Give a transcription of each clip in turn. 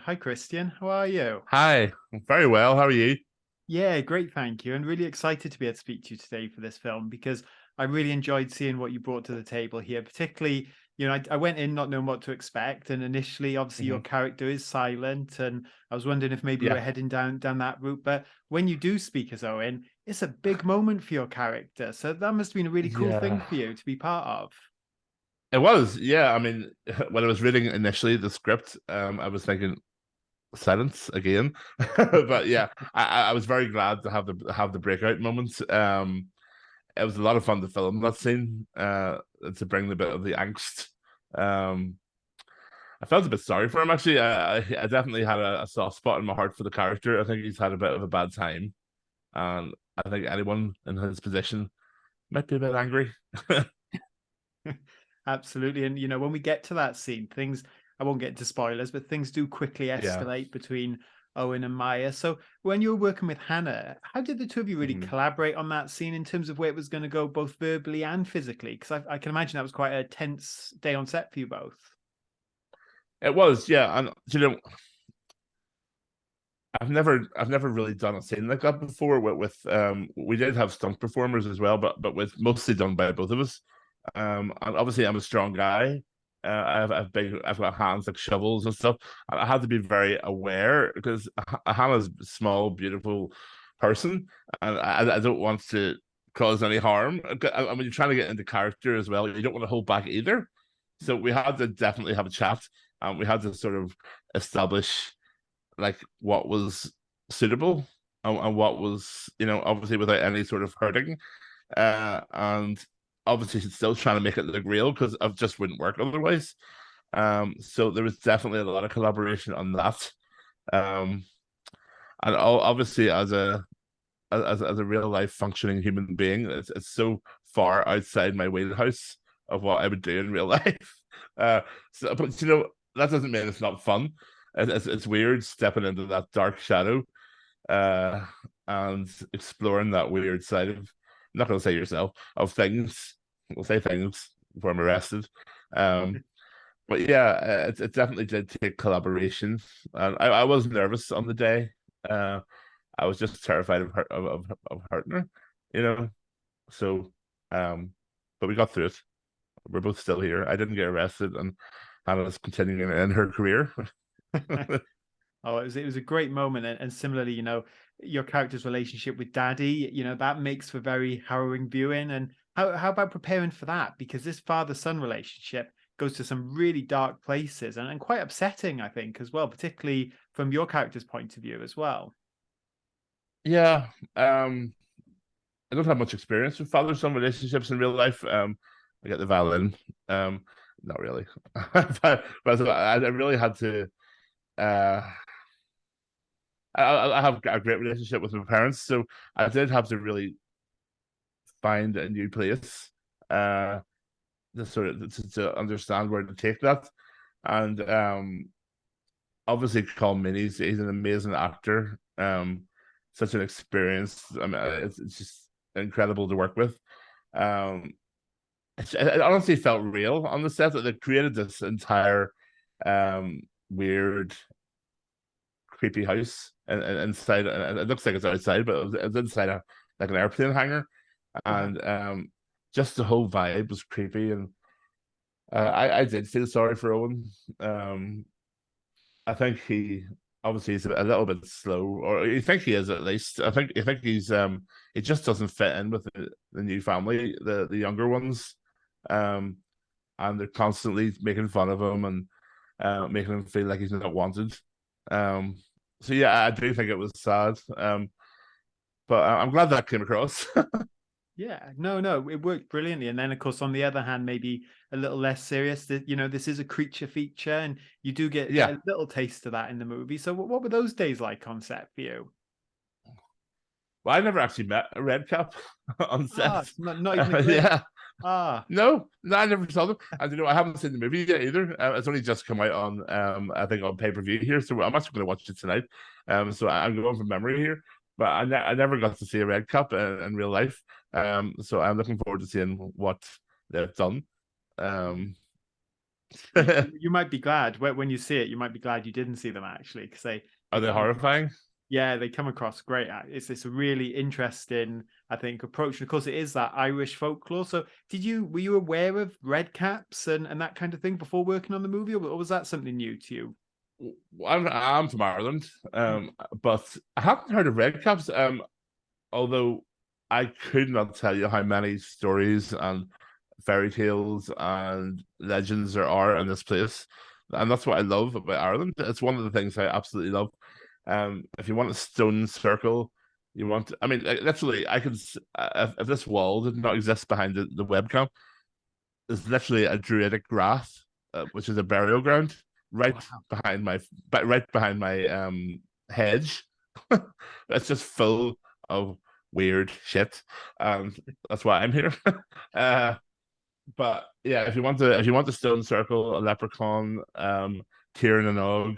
Hi, Kristian. How are you? Hi, very well. How are you? Yeah, great, thank you. And really excited to be able to speak to you today for this film because I really enjoyed seeing what you brought to the table here. Particularly, I went in not knowing what to expect, and initially, obviously, your Hmm. character is silent, and I was wondering if maybe we Yeah, we're heading down that route. But when you do speak as Owen, it's a big moment for your character, so that must have been a really cool thing yeah. for you to be part of. It was. Yeah, I mean, when I was reading initially the script, I was thinking silence again, but yeah, I was very glad to have the breakout moments. It was a lot of fun to film that scene, to bring a bit of the angst. Um, I felt a bit sorry for him actually. I definitely had a soft spot in my heart for the character. I think he's had a bit of a bad time, and I think anyone in his position might be a bit angry. Absolutely. And when we get to that scene, things I won't get into spoilers, but things do quickly Yeah. escalate between Owen and Maya. So when you were working with Hannah, how did the two of you really Mhm. collaborate on that scene in terms of where it was going to go, both verbally and physically? Because I can imagine that was quite a tense day on set for you both. It was, yeah, and I've never really done a scene like that before. We did have stunt performers as well, but with mostly done by both of us. And obviously I'm a strong guy. I've got hands like shovels and stuff. And I had to be very aware because Hannah's a small, beautiful person, and I don't want to cause any harm. And when you're trying to get into character as well, you don't want to hold back either. So we had to definitely have a chat, and we had to sort of establish like what was suitable, and what was, obviously without any sort of hurting, and obviously she's still trying to make it look real because it just wouldn't work otherwise. So there was definitely a lot of collaboration on that. um and obviously as a real life functioning human being, it's so far outside my wheelhouse of what I would do in real life. But that doesn't mean it's not fun. It's weird stepping into that dark shadow, uh, and exploring that weird side of, I'm not going to say yourself, of things. We'll say things before I'm arrested. Um, but yeah, it definitely did take collaboration, and I was nervous on the day. Uh, I was just terrified of hurting her, you know. So, um, but we got through it. We're both still here. I didn't get arrested, and Hannah's continuing in her career. Oh, it was a great moment, and similarly, your character's relationship with Daddy, that makes for very harrowing viewing. And how about preparing for that? Because this father-son relationship goes to some really dark places and quite upsetting, I think, as well, particularly from your character's point of view as well. Yeah, I don't have much experience with father-son relationships in real life. I get the violin. Not really, but I really had to. Uh, I have a great relationship with my parents, so I did have to really find a new place, uh, to sort of to understand where to take that. And obviously, Colm Meaney's he's an amazing actor. Such an experience. I mean, it's just incredible to work with. Um, it honestly felt real on the set that they created this entire weird, creepy house and inside. And it looks like it's outside, but it was inside like an airplane hangar, Wow. and just the whole vibe was creepy. And I did feel sorry for Owen. Um, I think he obviously he's a little bit slow, or you think he is at least. I think he just doesn't fit in with the new family, the younger ones. Um, and they're constantly making fun of him and making him feel like he's not wanted. Um, so yeah, I do think it was sad. But I'm glad that came across. Yeah, no, it worked brilliantly. And then, of course, on the other hand, maybe a little less serious. That this is a creature feature, and you do get Yeah. a little taste of that in the movie. So, what were those days like on set for you? Well, I never actually met a red cap on Ah, set. not even a glimpse. Yeah. Ah, No, no, I never saw them. And I haven't seen the movie yet either. It's only just come out on, I think on pay-per-view here, so I'm actually going to watch it tonight. So I'm going from memory here, but I never got to see a red cup in real life. So I'm looking forward to seeing what they've done. Um, You might be glad when you see it. You might be glad you didn't see them actually, because they Are they come across, horrifying? yeah, they come across great. It's a really interesting, I think, approach. And of course, it is that Irish folklore. So, were you aware of red caps and that kind of thing before working on the movie, or was that something new to you? I'm from Ireland, Mm. but I haven't heard of red caps. Although I could not tell you how many stories and fairy tales and legends there are in this place, and that's what I love about Ireland. It's one of the things I absolutely love. If you want a stone circle, you want. I mean, literally, I could. If this wall did not exist behind the webcam, there's literally a druidic grass, which is a burial ground, right Wow. right behind my hedge. It's just full of weird shit, and that's why I'm here. uh, but yeah, if you want the stone circle, a leprechaun, Kieran and Og,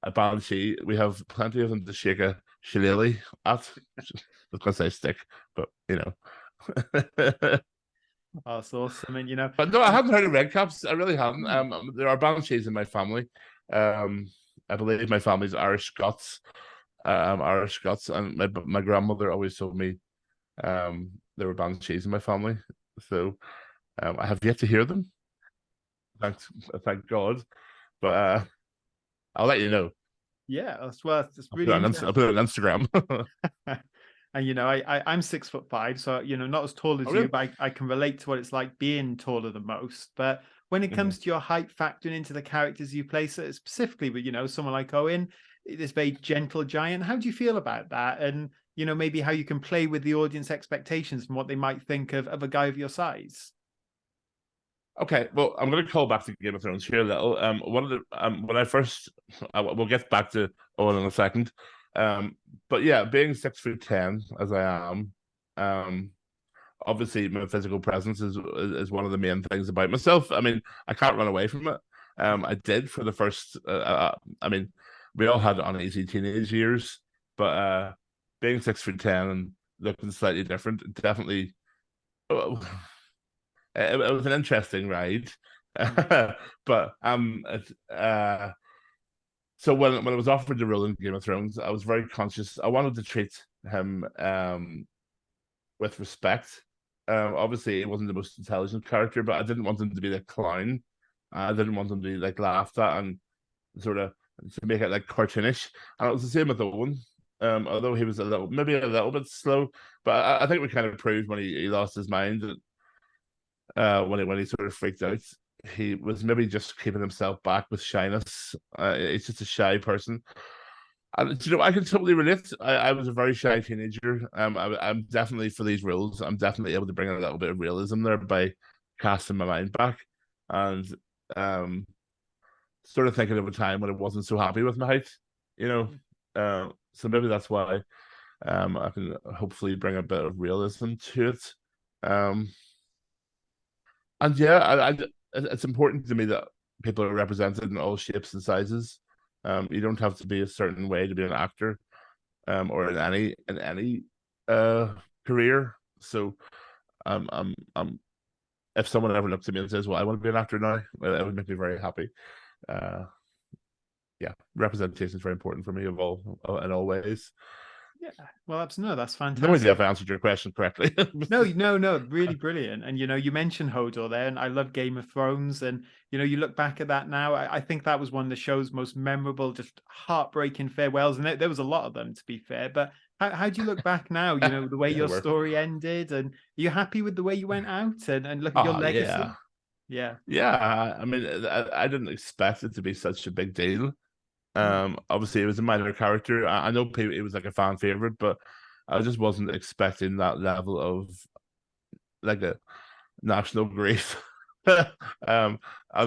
a banshee, we have plenty of them to shake a shillelagh at. I was gonna say stick, but you know. Oh, that's awesome. And But no, I um, haven't heard of red caps. I really haven't. hmm, There are banshees in my family. Um, I believe my family's Irish Scots. Irish Scots, and my grandmother always told me there were banshees in my family. So I have yet to hear them. Thanks, thank God. But I'll let you know. yeah, that's well, it's I'll put really it on I'll put interesting. it on Instagram. And I'm 6'5", so not as tall Oh, as you, really? but I can relate to what it's like being taller than most. But when it Mhm. comes to your height factoring into the characters you play, so specifically with someone like Owen, this very gentle giant, how do you feel about that? And maybe how you can play with the audience expectations and what they might think of a guy of your size. Okay, well, I'm going to call back to Game of Thrones here a little. One of the when I first, we'll get back to Owen in a second. But yeah, being 6'10" as I am, um, obviously my physical presence is one of the main things about myself. I mean, I can't run away from it. I did for the first. I mean, we all had uneasy teenage years, but being 6'10" and looking slightly different, definitely. It was an interesting ride. Mm. But so when I was offered the role in Game of Thrones, I was very conscious. I wanted to treat him with respect. Obviously, he wasn't the most intelligent character, but I didn't want him to be the clown. I didn't want him to be like laughed at and sort of to make it like cartoonish. And it was the same with Owen. Although he was maybe a little bit slow, but I think we kind of proved when he lost his mind that when he sort of freaked out, he was maybe just keeping himself back with shyness. He's just a shy person. And I can totally relate. I was a very shy teenager. I'm definitely for these roles. I'm definitely able to bring a little bit of realism there by casting my mind back and um, sort of thinking of a time when I wasn't so happy with my height. You know, so maybe that's why I can hopefully bring a bit of realism to it. Um, and yeah, it's important to me that people are represented in all shapes and sizes. You don't have to be a certain way to be an actor, or in any uh career. So, if someone ever looks at me and says, "Well, I want to be an actor now," well, it would make me very happy. Uh, yeah, representation is very important for me of all in all ways. Yeah, well, no, that's No idea fantastic. if I answered your question correctly. No, no, no, really brilliant. And you mentioned Hodor there, and I love Game of Thrones. And you look back at that now, I think that was one of the show's most memorable, just heartbreaking farewells. And there was a lot of them, to be fair. But how do you look back now? The way Yeah, your we're. story ended, and are you happy with the way you went out and look at your Oh legacy? yeah, Yeah. yeah. I mean, I didn't expect it to be such a big deal. Mm. Obviously, it was a minor character. I know it was like a fan favorite, but I just wasn't expecting that level of like a national grief. And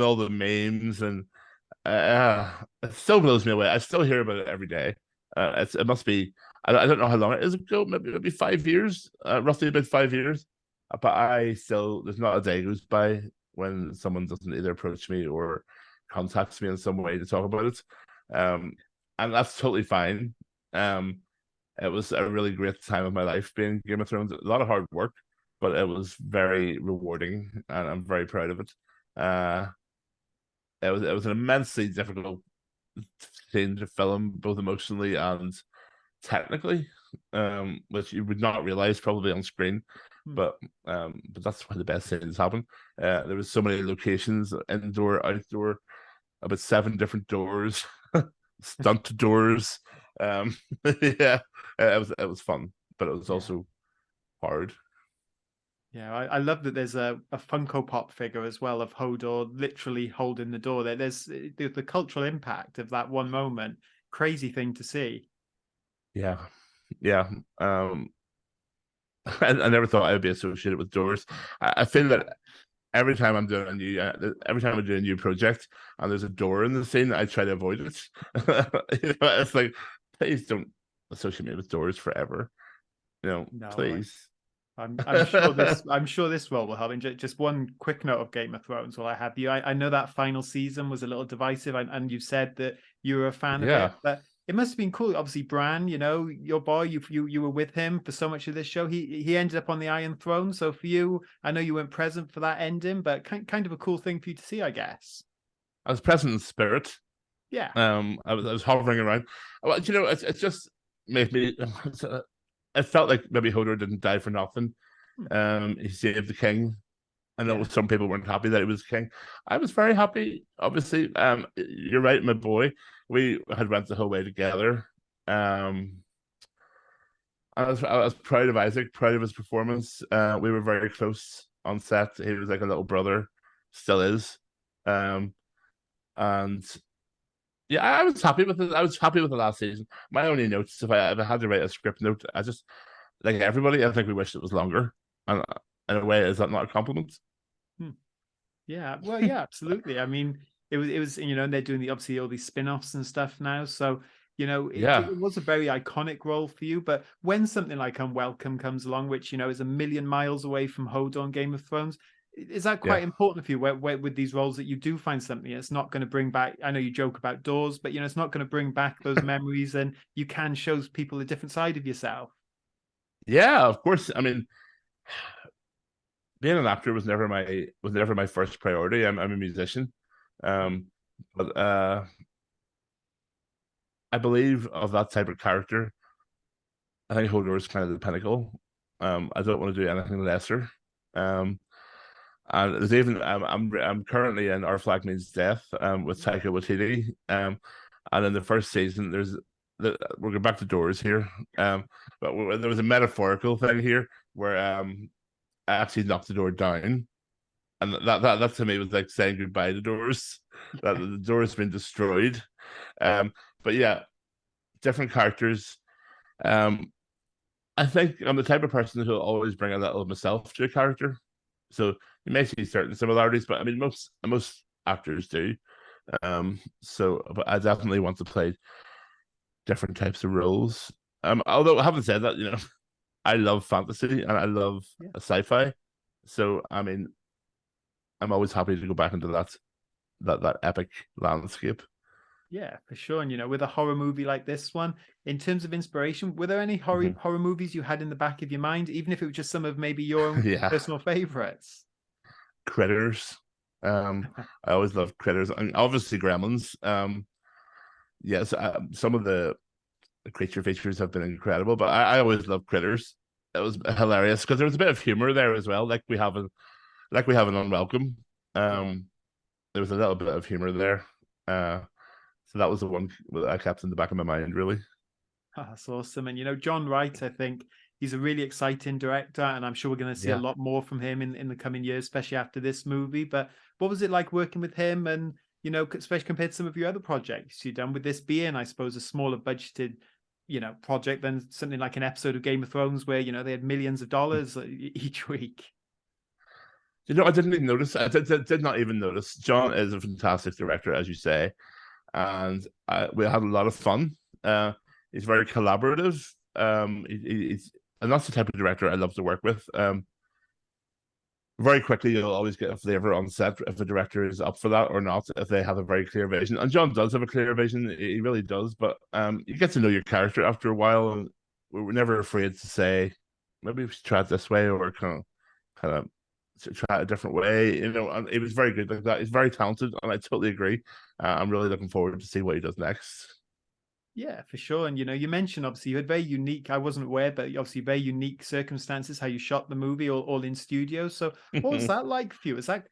all the memes and it still blows me away. I still hear about it every day. It must be. I don't know how long it is ago. Maybe 5 years, roughly about 5 years. But I still there's not a day goes by when someone doesn't either approach me or contacts me in some way to talk about it. Um, and that's totally fine. Um, it was a really great time of my life being Game of Thrones. A lot of hard work, but it was very rewarding, and I'm very proud of it. Uh, it was an immensely difficult scene to film, both emotionally and technically, which you would not realize probably on screen. Hmm. But that's where the best scenes happen. There was so many locations, indoor, outdoor, about 7 different doors, stunt doors. Um, yeah, it was fun, but it was Yeah. also hard. Yeah, I love that there's a Funko Pop figure as well of Hodor literally holding the door. There's the cultural impact of that one moment. Crazy thing to see. Yeah, yeah. I never thought I would be associated with doors. I feel that every time I do a new project and there's a door in the scene, I try to avoid it. It's like, please don't associate me with doors forever. No, Please. I'm sure this role will help. And just one quick note of Game of Thrones while I have you. I know that final season was a little divisive, and you said that you were a fan of Yeah, it, but it must have been cool. Obviously, Bran, your boy, you were with him for so much of this show. He ended up on the Iron Throne. So for you, I know you weren't present for that ending, but kind of a cool thing for you to see, I guess. I was present in spirit. Yeah. I was hovering around. Well, it just made me. It felt like maybe Hodor didn't die for nothing. Hmm. He saved the king. I know Yeah. some people weren't happy that he was king. I was very happy. Obviously, you're right, my boy. We had went the whole way together. Um, I was proud of Isaac, proud of his performance. We were very close on set. He was like a little brother, still is. Um, and yeah, I was happy with it. I was happy with the last season. My only notes, if I had to write a script note, I just like everybody. I think we wished it was longer. And in a way, is that not a compliment? Hmm. Yeah, well, yeah, absolutely. I mean, it was, and they're doing obviously all these spin-offs and stuff now. So, Yeah, it was a very iconic role for you. But when something like Unwelcome comes along, which, is a million miles away from Hodor and Game of Thrones, is that yeah. quite important for you where with these roles that you do find something it's not going to bring back? I know you joke about doors, but it's not going to bring back those memories, and you can show people a different side of yourself. Yeah, of course. I mean, being an actor was never my first priority. I'm a musician, Hmm. um, but I believe of that type of character. I think Hodor is kind of the pinnacle. I don't want to do anything lesser. Um, and there's even I'm currently in Our Flag Means Death with Taika Waititi. And in the first season, we're going back to doors here. But there was a metaphorical thing here where I actually knocked the door down, and that to me was like saying goodbye to doors. That the door has been destroyed. Um, but yeah, different characters. Um, I think I'm the type of person who'll always bring a little of myself to a character. So you may see certain similarities, but I mean most actors do. But I definitely want to play different types of roles. Although I haven't said that, I love fantasy and I love Yeah. sci-fi. So I mean, I'm always happy to go back into that epic landscape. Yeah, for sure. And with a horror movie like this one, in terms of inspiration, were there any Mhm. horror movies you had in the back of your mind, even if it was just some of maybe your own Yeah, personal favorites? critters. I always love critters, and obviously gremlins. Yes, some of the creature features have been incredible, but I always love critters. It was hilarious because there was a bit of humor there as well, like we have an unwelcome. Yeah. Um, there was a little bit of humor there. So that was the one that I kept in the back of my mind, really. That's awesome. And John Wright, I think he's a really exciting director, and I'm sure we're going to see a Yeah. lot more from him in the coming years, especially after this movie. But what was it like working with him, and especially compared to some of your other projects you've done, with this being, I suppose, a smaller budgeted, project than something like an episode of Game of Thrones where, they had millions of dollars each week. I didn't even notice. I did not even notice. John is a fantastic director, as you say, and we had a lot of fun. He's very collaborative. He's and that's the type of director I love to work with. Very quickly, you'll always get a flavor on set if a director is up for that or not, if they have a very clear vision. And John does have a clear vision, he really does. But you get to know your character after a while, and we were never afraid to say, maybe we should try it this way, or kind of to try it a different way. You know, and it was very good like that. He's very talented, and I totally agree. I'm really looking forward to see what he does next. Yeah, for sure. And you mentioned obviously you had very unique, I wasn't aware, but obviously very unique circumstances how you shot the movie all in studio. So what was that like for you? Is that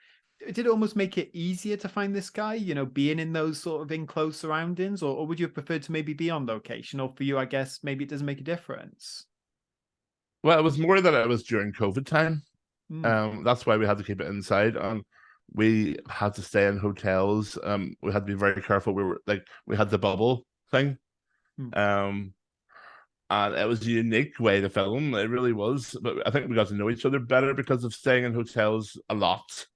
did it almost make it easier to find this guy, being in those sort of enclosed surroundings, or would you have preferred to maybe be on location? Or for you, I guess maybe it doesn't make a difference. Well, it was more that it was during COVID time. Mm, That's why we had to keep it inside, and we had to stay in hotels. We had to be very careful. We had the bubble thing. mm, Um, and it was a unique way to film. It really was. But I think we got to know each other better because of staying in hotels a lot.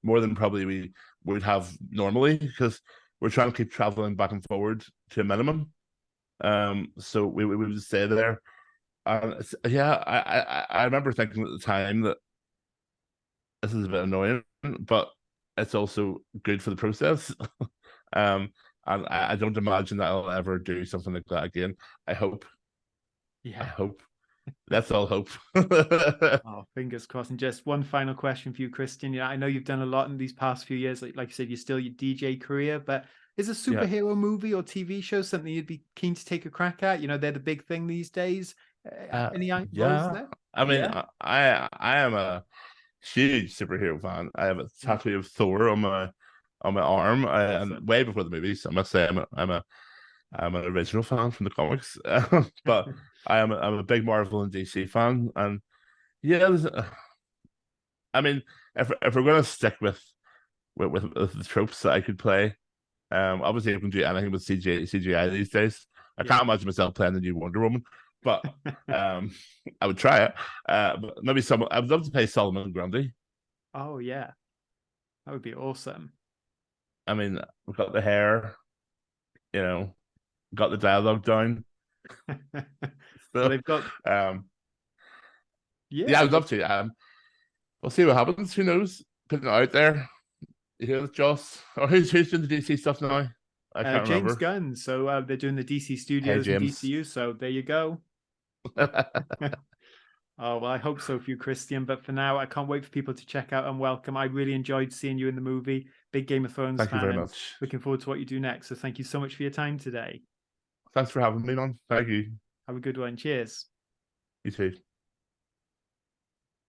More than probably we would have normally because we're trying to keep traveling back and forward to a minimum. So we would stay there. And yeah, I remember thinking at the time that this is a bit annoying, but it's also good for the process. um, and I don't imagine that I'll ever do something like that again. I hope. I yeah. hope. Let's all hope. Oh, fingers crossed. And just one final question for you, Kristian. I know you've done a lot in these past few years. Like you said, you're still your DJ career, but is a Yeah. superhero movie or TV show something you'd be keen to take a crack at? They're the big thing these days. Any roles Yeah. there? I mean, Yeah. I am a huge superhero fan. I have a Mm, tattoo of Thor on my arm. And awesome. way before the movies, I must say I'm an original fan from the comics. But I'm a big Marvel and DC fan, and yeah, I mean, if we're gonna stick with the tropes that I could play, obviously I can do anything with CGI these days. I Yeah. can't imagine myself playing the new Wonder Woman, but um, I would try it. But maybe someone I would love to play Solomon Grundy. Oh, yeah. That would be awesome. I mean, we've got the hair, you know, got the dialogue down. Well, So, they've got, um, yeah, yeah, I'd love to. We'll see what happens. Who knows? Putting it out there. You hear this, Joss? Or who's doing the DC stuff now? I can't James remember. Gunn. So they're doing the DC Hey, studios and James. DCU. So there you go. Oh, well, I hope so for you, Kristian. But for now, I can't wait for people to check out Unwelcome. I really enjoyed seeing you in the movie. Big Game of Thrones Thank you fan, very and much. looking forward to what you do next. So thank you so much for your time today. Thanks for having me on. Thank you. Have a good one. Cheers. You too.